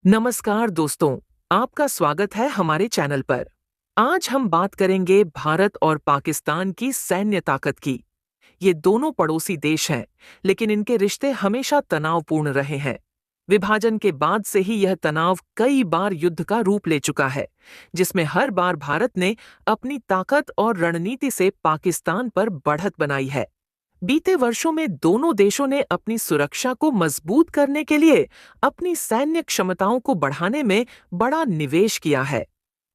नमस्कार दोस्तों, आपका स्वागत है हमारे चैनल पर। आज हम बात करेंगे भारत और पाकिस्तान की सैन्य ताकत की। ये दोनों पड़ोसी देश हैं, लेकिन इनके रिश्ते हमेशा तनावपूर्ण रहे हैं। विभाजन के बाद से ही यह तनाव कई बार युद्ध का रूप ले चुका है, जिसमें हर बार भारत ने अपनी ताकत और रणनीति से पाकिस्तान पर बढ़त बनाई है। बीते वर्षों में दोनों देशों ने अपनी सुरक्षा को मजबूत करने के लिए अपनी सैन्य क्षमताओं को बढ़ाने में बड़ा निवेश किया है।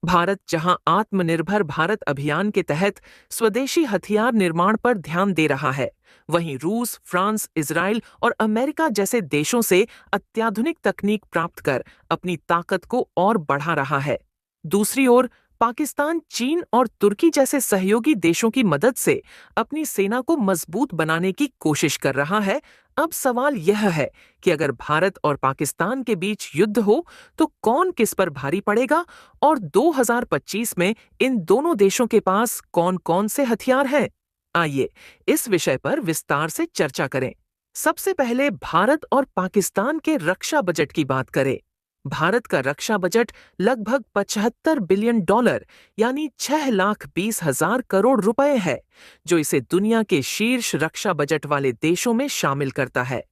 भारत जहां आत्मनिर्भर भारत अभियान के तहत स्वदेशी हथियार निर्माण पर ध्यान दे रहा है, वहीं रूस, फ्रांस, इजराइल और अमेरिका जैसे देशों से अत्याधुनिक तकनीक प्राप्त कर अपनी ताकत को और बढ़ा रहा है। दूसरी ओर पाकिस्तान चीन और तुर्की जैसे सहयोगी देशों की मदद से अपनी सेना को मजबूत बनाने की कोशिश कर रहा है। अब सवाल यह है कि अगर भारत और पाकिस्तान के बीच युद्ध हो तो कौन किस पर भारी पड़ेगा और 2025 में इन दोनों देशों के पास कौन-कौन से हथियार हैं? आइए इस विषय पर विस्तार से चर्चा करें। सबसे पहले भारत और पाकिस्तान के रक्षा बजट की बात करें। भारत का रक्षा बजट लगभग $75 बिलियन यानी 6,20,000 करोड़ रुपए है, जो इसे दुनिया के शीर्ष रक्षा बजट वाले देशों में शामिल करता है।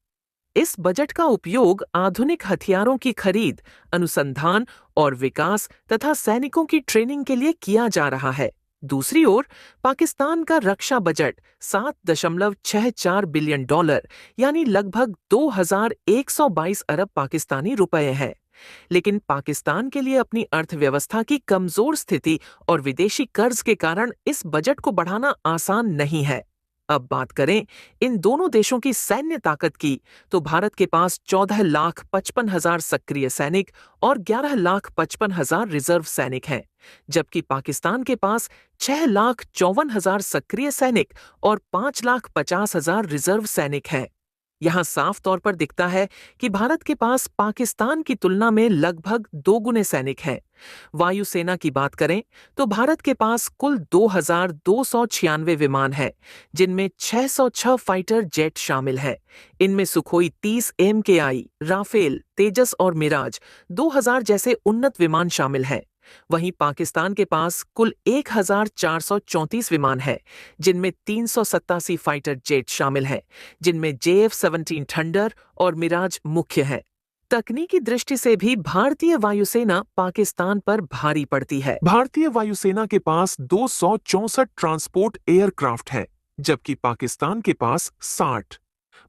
इस बजट का उपयोग आधुनिक हथियारों की खरीद, अनुसंधान और विकास तथा सैनिकों की ट्रेनिंग के लिए किया जा रहा है। दूसरी ओर पाकिस्तान का रक्षा बजट $7.64 बिलियन यानी लगभग 2,122 अरब पाकिस्तानी रुपए है। लेकिन पाकिस्तान के लिए अपनी अर्थव्यवस्था की कमजोर स्थिति और विदेशी कर्ज के कारण इस बजट को बढ़ाना आसान नहीं है। अब बात करें इन दोनों देशों की सैन्य ताकत की, तो भारत के पास 14,55,000 सक्रिय सैनिक और 11,55,000 रिजर्व सैनिक हैं, जबकि पाकिस्तान के पास 6,54,000 सक्रिय सैनिक और 5,50,000 रिजर्व सैनिक हैं। यहाँ साफ तौर पर दिखता है कि भारत के पास पाकिस्तान की तुलना में लगभग दोगुने सैनिक हैं। वायुसेना की बात करें तो भारत के पास कुल 2,296 विमान हैं, जिनमें 606 फाइटर जेट शामिल हैं। इनमें सुखोई 30 MKI, राफेल, तेजस और मिराज 2000 जैसे उन्नत विमान शामिल हैं। वहीं पाकिस्तान के पास कुल 1,434 विमान हैं, जिनमें 387 फाइटर जेट शामिल हैं, जिनमें JF-17 थंडर और मिराज मुख्य हैं। तकनीकी दृष्टि से भी भारतीय वायुसेना पाकिस्तान पर भारी पड़ती है। भारतीय वायुसेना के पास 264 ट्रांसपोर्ट एयरक्राफ्ट हैं, जबकि पाकिस्तान के पास 60।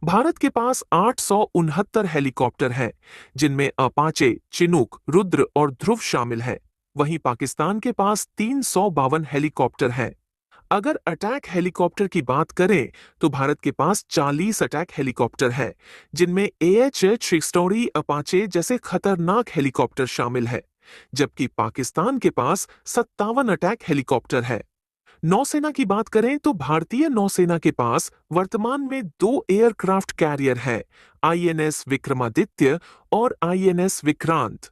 भारत के पास 869 हेलीकॉप्टर हैं, जिनमें अपाचे, चिनूक, रुद्र और ध्रुव शामिल हैं। वहीं पाकिस्तान के पास 352 हेलीकॉप्टर हैं। अगर अटैक हेलीकॉप्टर की बात करें तो भारत के पास 40 अटैक हेलीकॉप्टर हैं, जिनमें AH शिक्सटोरी अपाचे जैसे खतरनाक हेलीकॉप्टर शामिल है, जबकि पाकिस्तान के पास 57 अटैक हेलीकॉप्टर है। नौसेना की बात करें तो भारतीय नौसेना के पास वर्तमान में 2 एयरक्राफ्ट कैरियर हैं, INS विक्रमादित्य और INS विक्रांत।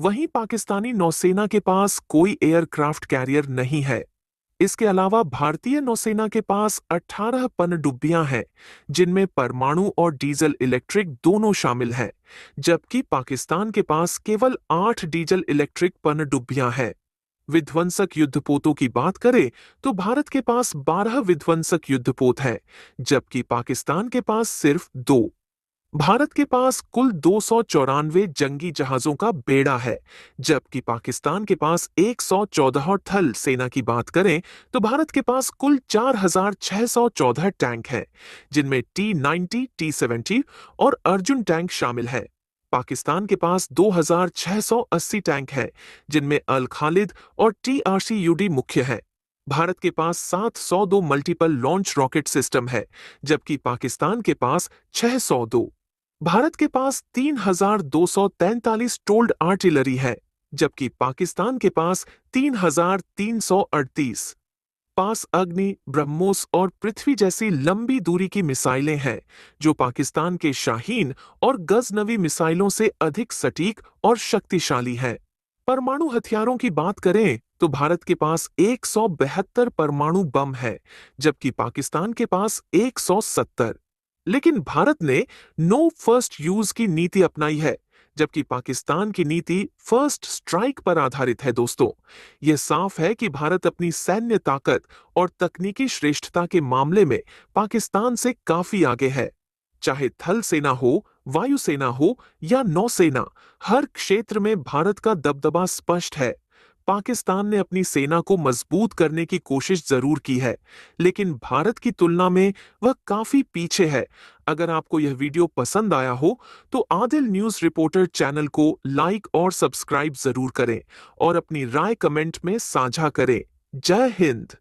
वहीं पाकिस्तानी नौसेना के पास कोई एयरक्राफ्ट कैरियर नहीं है। इसके अलावा भारतीय नौसेना के पास 18 पनडुब्बियां हैं, जिनमें परमाणु और डीजल इलेक्ट्रिक दोनों शामिल हैं, जबकि पाकिस्तान के पास केवल 8 डीजल इलेक्ट्रिक पनडुब्बियां हैं। विध्वंसक युद्धपोतों की बात करें तो भारत के पास 12 विध्वंसक युद्धपोत हैं, जबकि पाकिस्तान के पास सिर्फ 2। भारत के पास कुल 294 जंगी जहाजों का बेड़ा है, जबकि पाकिस्तान के पास 114। और थल सेना की बात करें तो भारत के पास कुल 4,614 टैंक हैं, जिनमें T-90, T-70 और अर्जुन टैंक शामिल हैं। पाकिस्तान के पास 2,680 टैंक हैं, जिनमें अल खालिद और TRCUD मुख्य हैं। भारत के पास 702 मल्टीपल लॉन्च रॉकेट सिस्टम है, जबकि पाकिस्तान के पास 602। भारत के पास 3,243 टोल्ड आर्टिलरी है, जबकि पाकिस्तान के पास 3,338। पास अग्नि, ब्रह्मोस और पृथ्वी जैसी लंबी दूरी की मिसाइलें हैं, जो पाकिस्तान के शाहीन और गजनवी मिसाइलों से अधिक सटीक और शक्तिशाली हैं। परमाणु हथियारों की बात करें तो भारत के पास 172 परमाणु बम है, जबकि पाकिस्तान के पास 170। लेकिन भारत ने नो फर्स्ट यूज की नीति अपनाई है, जबकि पाकिस्तान की नीति फर्स्ट स्ट्राइक पर आधारित है दोस्तों। यह साफ है कि भारत अपनी सैन्य ताकत और तकनीकी श्रेष्ठता के मामले में पाकिस्तान से काफी आगे है। चाहे थल सेना हो, वायुसेना हो या नौसेना, हर क्षेत्र में भारत का दबदबा स्पष्ट है। पाकिस्तान ने अपनी सेना को मजबूत करने की कोशिश जरूर की है, लेकिन भारत की तुलना में वह काफी पीछे है। अगर आपको यह वीडियो पसंद आया हो तो आदिल न्यूज रिपोर्टर चैनल को लाइक और सब्सक्राइब जरूर करें और अपनी राय कमेंट में साझा करें। जय हिंद।